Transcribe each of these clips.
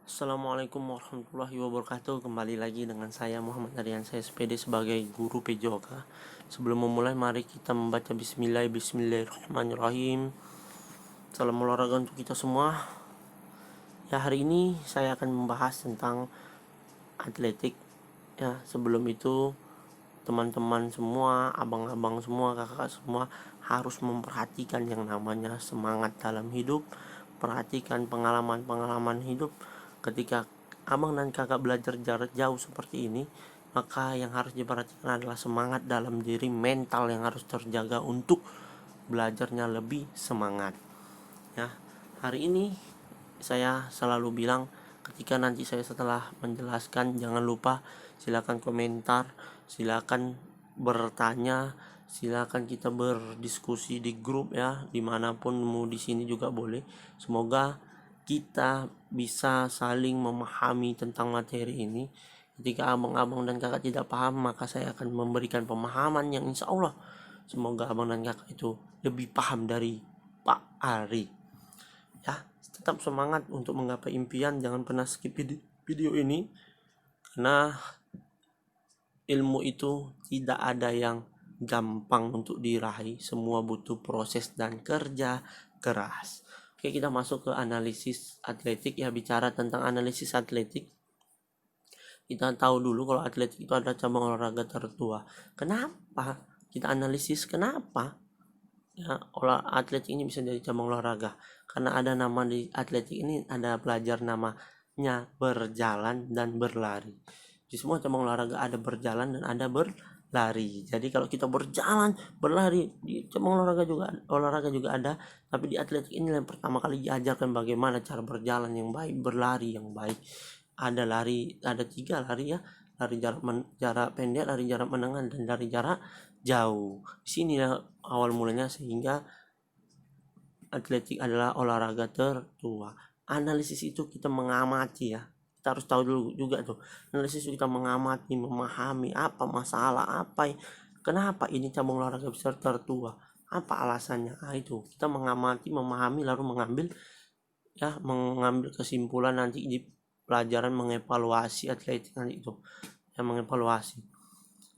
Assalamualaikum warahmatullahi wabarakatuh. Kembali lagi dengan saya Muhammad Aryansyah SPD sebagai guru PJOK. Sebelum memulai, mari kita membaca Bismillahirrahmanirrahim. Salam olahraga untuk kita semua. Ya, hari ini saya akan membahas tentang atletik. Ya, sebelum itu teman-teman semua, abang-abang semua, kakak semua harus memperhatikan yang namanya semangat dalam hidup. Perhatikan pengalaman-pengalaman hidup. Ketika abang dan kakak belajar jarak jauh seperti ini, maka yang harus diperhatikan adalah semangat dalam diri, mental yang harus terjaga untuk belajarnya lebih semangat. Ya, hari ini saya selalu bilang, ketika nanti saya setelah menjelaskan, jangan lupa silakan komentar, silakan bertanya, silakan kita berdiskusi di grup ya, dimanapun mau di sini juga boleh. Semoga kita bisa saling memahami tentang materi ini. Ketika abang-abang dan kakak tidak paham, maka saya akan memberikan pemahaman yang insya Allah semoga abang dan kakak itu lebih paham dari Pak Ari. Ya, tetap semangat untuk menggapai impian. Jangan pernah skip video ini, karena ilmu itu tidak ada yang gampang untuk diraih. Semua butuh proses dan kerja keras. Oke, kita masuk ke analisis atletik ya. Bicara tentang analisis atletik, kita tahu dulu kalau atletik itu adalah cabang olahraga tertua. Kenapa kita analisis? Kenapa ya atletik ini bisa jadi cabang olahraga? Karena ada nama di atletik ini, ada pelajar namanya berjalan dan berlari. Di semua cabang olahraga ada berjalan dan ada berlari. Jadi kalau kita berjalan, berlari, di cabang olahraga juga ada, tapi di atletik ini yang pertama kali diajarkan bagaimana cara berjalan yang baik, berlari yang baik. Ada lari, ada 3 lari ya. Lari jarak pendek, lari jarak menengah, dan lari jarak jauh. Di sini awal mulanya, sehingga atletik adalah olahraga tertua. Analisis itu kita mengamati ya. Kita harus tahu dulu juga tuh. Analisis itu kita mengamati, memahami apa masalah, kenapa ini cabang olahraga besar tertua, apa alasannya. Itu kita mengamati, memahami, lalu mengambil kesimpulan nanti di pelajaran mengevaluasi atletik nanti itu. Yang mengevaluasi.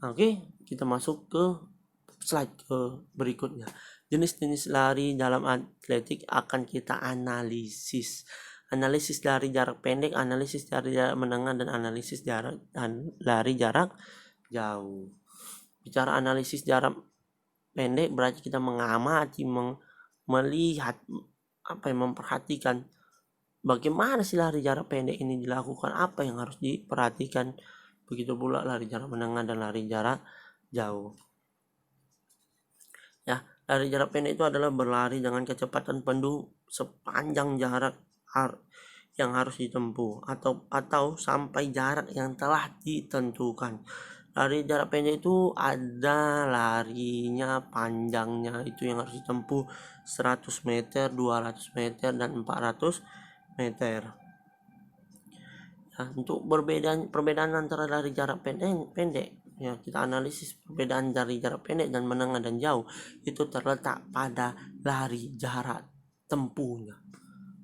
Oke, kita masuk ke slide berikutnya. Jenis-jenis lari dalam atletik akan kita analisis. Analisis lari jarak pendek, analisis lari jarak menengah, dan analisis lari jarak jauh. Bicara analisis jarak pendek berarti kita mengamati, melihat, memperhatikan bagaimana sih lari jarak pendek ini dilakukan, apa yang harus diperhatikan. Begitu pula lari jarak menengah dan lari jarak jauh. Ya, lari jarak pendek itu adalah berlari dengan kecepatan penuh sepanjang jarak yang harus ditempuh atau sampai jarak yang telah ditentukan. Lari jarak pendek itu ada larinya, panjangnya itu yang harus ditempuh 100 meter, 200 meter, dan 400 meter. Nah, untuk perbedaan antara lari jarak pendek ya, kita analisis perbedaan dari jarak pendek dan menengah dan jauh itu terletak pada lari jarak tempuhnya.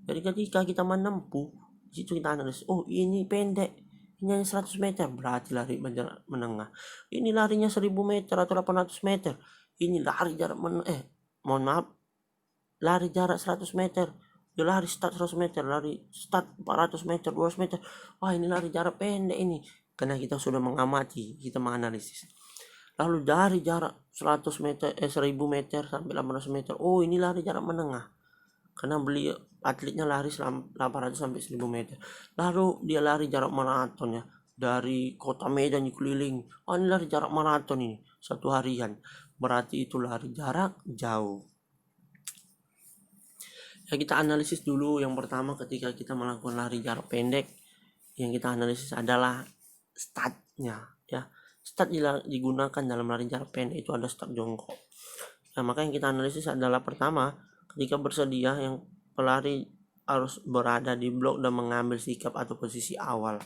Jadi ketika kita menempuh, di situ kita analisis, oh ini pendek, ini hanya 100 meter, berarti lari jarak menengah. Ini larinya 1000 meter atau 800 meter, ini lari jarak lari jarak 100 meter. Dia lari start 100 meter, lari start 400 meter, 200 meter. Wah, ini lari jarak pendek ini. Karena kita sudah mengamati, kita menganalisis. Lalu dari jarak 100 meter, 1000 meter sampai 800 meter, oh ini lari jarak menengah. Karena atletnya lari 800 sampai 1000 meter. Lalu dia lari jarak maraton ya, dari kota Medan keliling. Oh, ini lari jarak maraton ini, 1 harian. Berarti itu lari jarak jauh. Ya, kita analisis dulu. Yang pertama, ketika kita melakukan lari jarak pendek, yang kita analisis adalah startnya ya. Start digunakan dalam lari jarak pendek itu ada start jongkok. Nah, maka yang kita analisis adalah pertama, ketika bersedia, yang pelari harus berada di blok dan mengambil sikap atau posisi awal.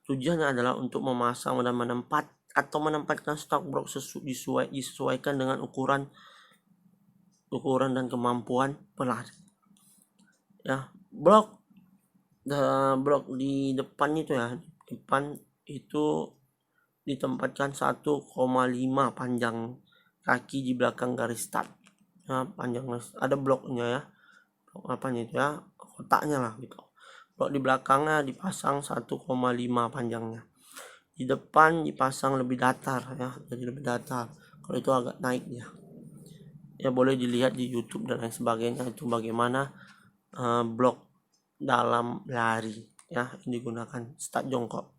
Tujuannya adalah untuk memasang dan menempatkan start blok disesuaikan dengan ukuran dan kemampuan pelari. Ya, blok blok di depan itu ya, depan itu ditempatkan 1,5 panjang kaki di belakang garis start. Nah, panjang ada bloknya ya, blok apanya itu ya, kotaknya lah gitu. Blok di belakangnya dipasang 1,5 panjangnya. Di depan dipasang lebih datar ya, jadi lebih datar. Kalau itu agak naik ya boleh dilihat di YouTube dan lain sebagainya itu bagaimana blok dalam lari ya yang digunakan start jongkok.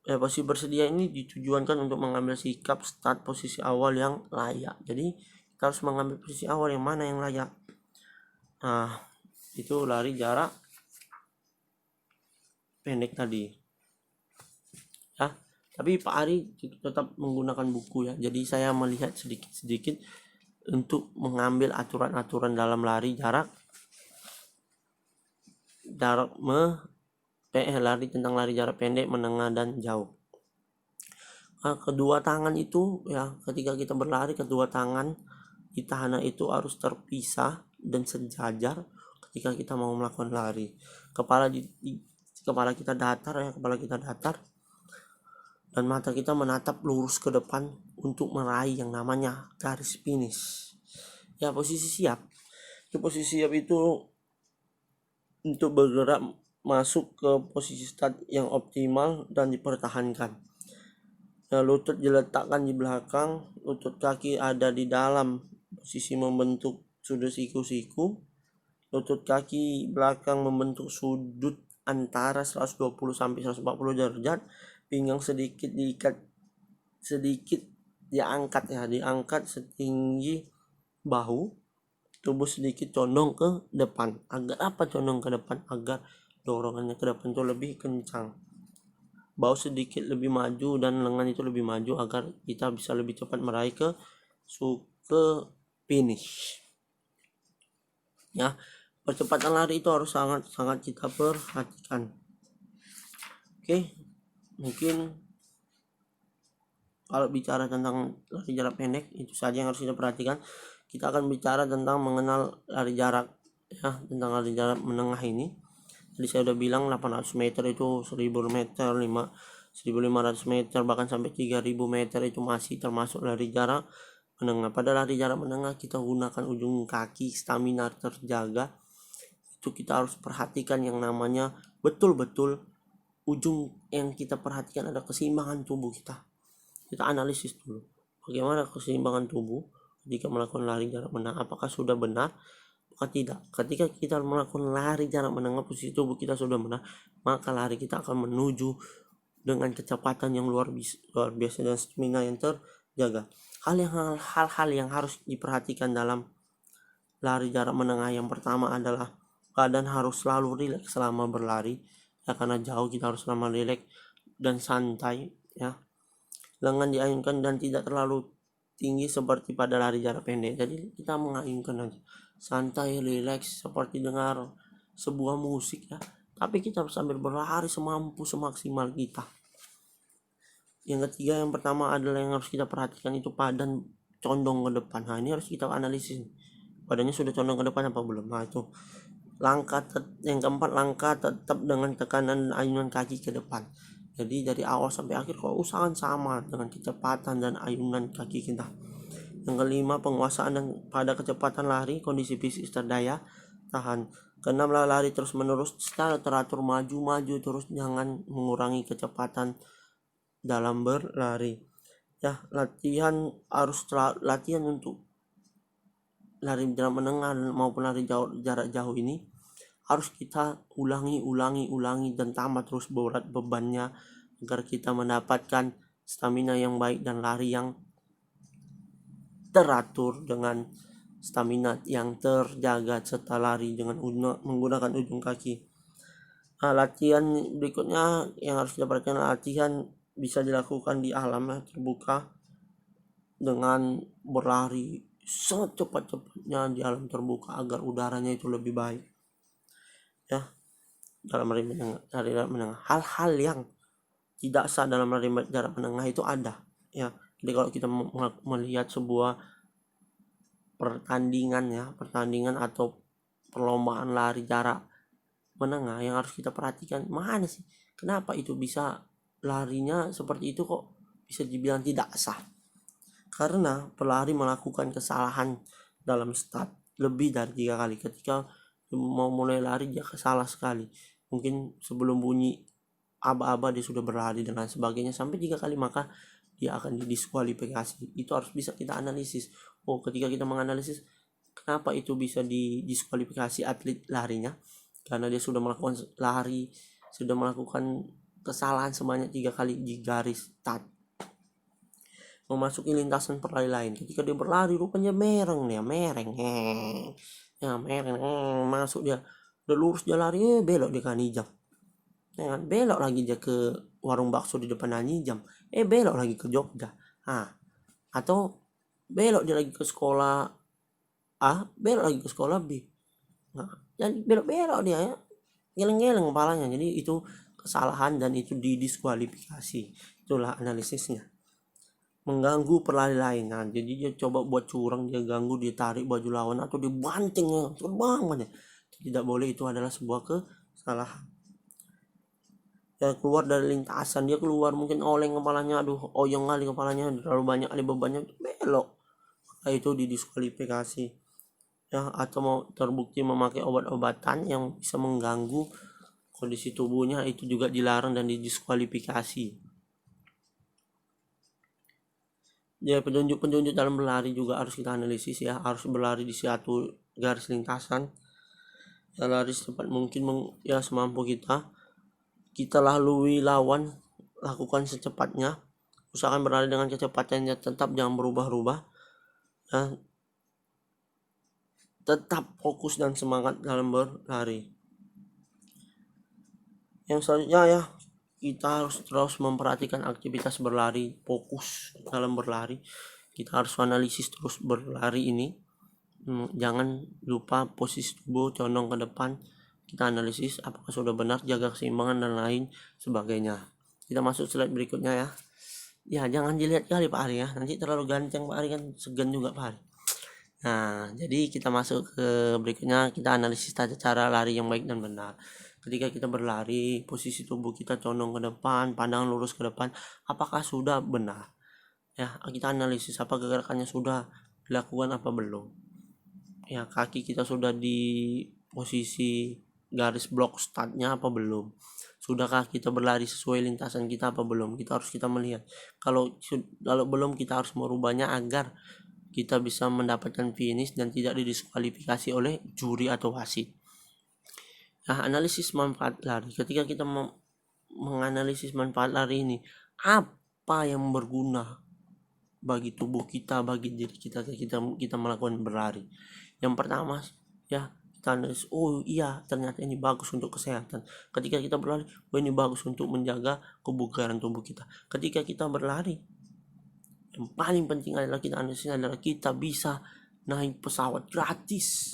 Ya, posisi bersedia ini ditujuankan untuk mengambil sikap start posisi awal yang layak. Jadi kita harus mengambil posisi awal yang mana yang layak. Nah, itu lari jarak pendek tadi ya. Tapi Pak Ari tetap menggunakan buku ya, jadi saya melihat sedikit-sedikit untuk mengambil aturan-aturan dalam lari jarak lari tentang lari jarak pendek, menengah, dan jauh. Kedua tangan itu ya, ketika kita berlari kedua tangan di tanah itu harus terpisah dan sejajar ketika kita mau melakukan lari. Kepala kita datar ya, kepala kita datar dan mata kita menatap lurus ke depan untuk meraih yang namanya garis finish. Ya, posisi siap. Posisi siap itu untuk bergerak masuk ke posisi start yang optimal dan dipertahankan. Ya, lutut diletakkan di belakang, lutut kaki ada di dalam posisi membentuk sudut siku-siku. Lutut kaki belakang membentuk sudut antara 120 sampai 140 derajat. Pinggang sedikit diangkat setinggi bahu. Tubuh sedikit condong ke depan. Agar apa condong ke depan? Agar dorongannya ke depan itu lebih kencang. Bahu sedikit lebih maju dan lengan itu lebih maju agar kita bisa lebih cepat meraih ke finish. Ya, percepatan lari itu harus sangat kita perhatikan. Oke, mungkin kalau bicara tentang lari jarak pendek itu saja yang harus kita perhatikan. Kita akan bicara tentang mengenal lari jarak ya, tentang lari jarak menengah ini. Jadi saya udah bilang 800 meter itu 1000 meter, 1500 meter, bahkan sampai 3000 meter itu masih termasuk lari jarak menengah. Pada lari jarak menengah kita gunakan ujung kaki, stamina terjaga. Itu kita harus perhatikan yang namanya betul-betul ujung yang kita perhatikan ada keseimbangan tubuh kita. Kita analisis dulu bagaimana keseimbangan tubuh jika melakukan lari jarak menengah, apakah sudah benar apakah tidak. Ketika kita melakukan lari jarak menengah, posisi tubuh kita sudah benar, maka lari kita akan menuju dengan kecepatan yang luar biasa dan stamina yang terjaga. Hal-hal yang harus diperhatikan dalam lari jarak menengah yang pertama adalah badan harus selalu rileks selama berlari ya, karena jauh kita harus selama rileks dan santai ya. Lengan diayunkan dan tidak terlalu tinggi seperti pada lari jarak pendek. Jadi kita mengayunkan aja santai, rileks seperti dengar sebuah musik ya. Tapi kita harus sambil berlari semaksimal kita. Yang ketiga, yang pertama adalah yang harus kita perhatikan itu badan condong ke depan. Nah, ini harus kita analisis. Badannya sudah condong ke depan apa belum? Nah, itu. Yang keempat, langkah tetap dengan tekanan ayunan kaki ke depan. Jadi dari awal sampai akhir kok usahakan sama dengan kecepatan dan ayunan kaki kita. Yang kelima, penguasaan dan pada kecepatan lari, kondisi fisik terdaya tahan. Keenam, lari terus menerus secara teratur, maju terus, jangan mengurangi kecepatan dalam berlari ya. Latihan untuk lari jarak menengah maupun lari jarak jauh ini harus kita ulangi dan tambah terus bebannya agar kita mendapatkan stamina yang baik dan lari yang teratur dengan stamina yang terjaga serta lari dengan menggunakan ujung kaki. Nah, latihan berikutnya yang harus didapatkan, latihan bisa dilakukan di alam terbuka dengan berlari secepat-cepatnya di alam terbuka agar udaranya itu lebih baik ya. Dalam lari jarak menengah hal-hal yang tidak sah dalam lari jarak menengah itu ada ya. Jadi kalau kita melihat sebuah pertandingan atau perlombaan lari jarak menengah yang harus kita perhatikan, mana sih kenapa itu bisa larinya seperti itu, kok bisa dibilang tidak sah. Karena pelari melakukan kesalahan dalam start lebih dari 3 kali. Ketika mau mulai lari dia salah sekali, mungkin sebelum bunyi aba-aba dia sudah berlari dan lain sebagainya sampai 3 kali, maka dia akan didiskualifikasi. Itu harus bisa kita analisis. Ketika kita menganalisis kenapa itu bisa didiskualifikasi atlet larinya, karena dia sudah melakukan lari, sudah melakukan kesalahan sebanyak 3 kali di garis start, memasuki lintasan perlari lain. Ketika dia berlari rupanya mereng, masuk dia udah lurus dia lari, belok dia ke Anijam, belok lagi dia ke warung bakso di depan Anijam, belok lagi ke Jogja, atau belok dia lagi ke sekolah A, belok lagi ke sekolah B. Jadi belok-belok dia ya, geleng-geleng kepalanya. Jadi itu kesalahan dan itu didiskualifikasi. Itulah analisisnya. Mengganggu pelari lain. Jadi dia coba buat curang, dia ganggu, dia tarik baju lawan atau dia banting terbang aja. Tidak boleh, itu adalah sebuah kesalahan. Ya, keluar dari lintasan, dia keluar mungkin oleng kepalanya, oyong kali kepalanya, terlalu banyak kali bebannya, belok, itu didiskualifikasi. Ya, atau mau terbukti memakai obat-obatan yang bisa mengganggu kondisi tubuhnya, itu juga dilarang dan didiskualifikasi. Ya, penunjuk-penunjuk dalam berlari juga harus kita analisis ya, harus berlari di suatu garis lintasan. Ya, lari secepat mungkin ya semampu kita lalui lawan, lakukan secepatnya. Usahakan berlari dengan kecepatannya tetap, jangan berubah-ubah. Ya, tetap fokus dan semangat dalam berlari. Yang selanjutnya ya, kita harus terus memperhatikan aktivitas berlari, fokus dalam berlari. Kita harus analisis terus berlari ini. Jangan lupa posisi tubuh, condong ke depan. Kita analisis apakah sudah benar, jaga keseimbangan dan lain sebagainya. Kita masuk slide berikutnya ya. Ya, jangan dilihat kali Pak Ari ya, nanti terlalu ganteng Pak Ari, kan segan juga Pak Ari. Nah, jadi kita masuk ke berikutnya, kita analisis tata cara lari yang baik dan benar. Ketika kita berlari, posisi tubuh kita condong ke depan, pandangan lurus ke depan, apakah sudah benar? Ya, kita analisis apa gerakannya sudah dilakukan apa belum. Ya, kaki kita sudah di posisi garis blok startnya apa belum? Sudahkah kita berlari sesuai lintasan kita apa belum? Kita melihat. Kalau belum, kita harus merubahnya agar kita bisa mendapatkan finish dan tidak didiskualifikasi oleh juri atau wasit. Nah, analisis manfaat lari. Ketika kita menganalisis manfaat lari ini, apa yang berguna bagi tubuh kita, bagi diri kita melakukan berlari. Yang pertama ya, kita analisis, ternyata ini bagus untuk kesehatan. Ketika kita berlari, ini bagus untuk menjaga kebugaran tubuh kita. Ketika kita berlari, yang paling penting adalah kita analisis adalah kita bisa naik pesawat gratis.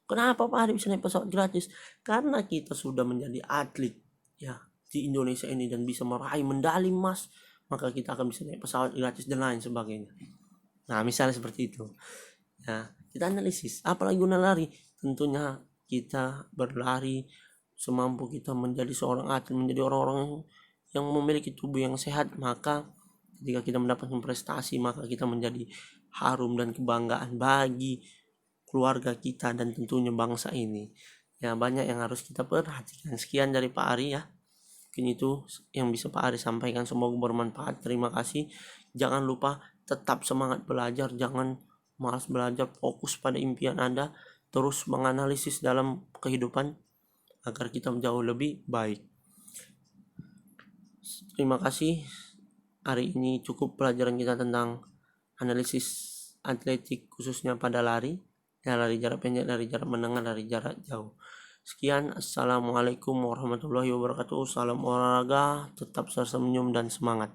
Kenapa Pak Ari bisa naik pesawat gratis? Karena kita sudah menjadi atlet ya di Indonesia ini dan bisa meraih medali emas, maka kita akan bisa naik pesawat gratis dan lain sebagainya. Nah, misalnya seperti itu. Nah, kita analisis apalagi guna lari. Tentunya kita berlari semampu kita menjadi seorang atlet, menjadi orang-orang yang memiliki tubuh yang sehat, maka ketika kita mendapatkan prestasi, maka kita menjadi harum dan kebanggaan bagi keluarga kita dan tentunya bangsa ini. Ya, banyak yang harus kita perhatikan. Sekian dari Pak Ari ya. Mungkin itu yang bisa Pak Ari sampaikan, semoga bermanfaat. Terima kasih. Jangan lupa tetap semangat belajar, jangan malas belajar, fokus pada impian Anda, terus menganalisis dalam kehidupan agar kita jauh lebih baik. Terima kasih. Hari ini cukup pelajaran kita tentang analisis atletik khususnya pada lari. Ya, lari jarak pendek, lari jarak menengah, lari jarak jauh. Sekian, assalamualaikum warahmatullahi wabarakatuh. Salam olahraga, tetap senyum dan semangat.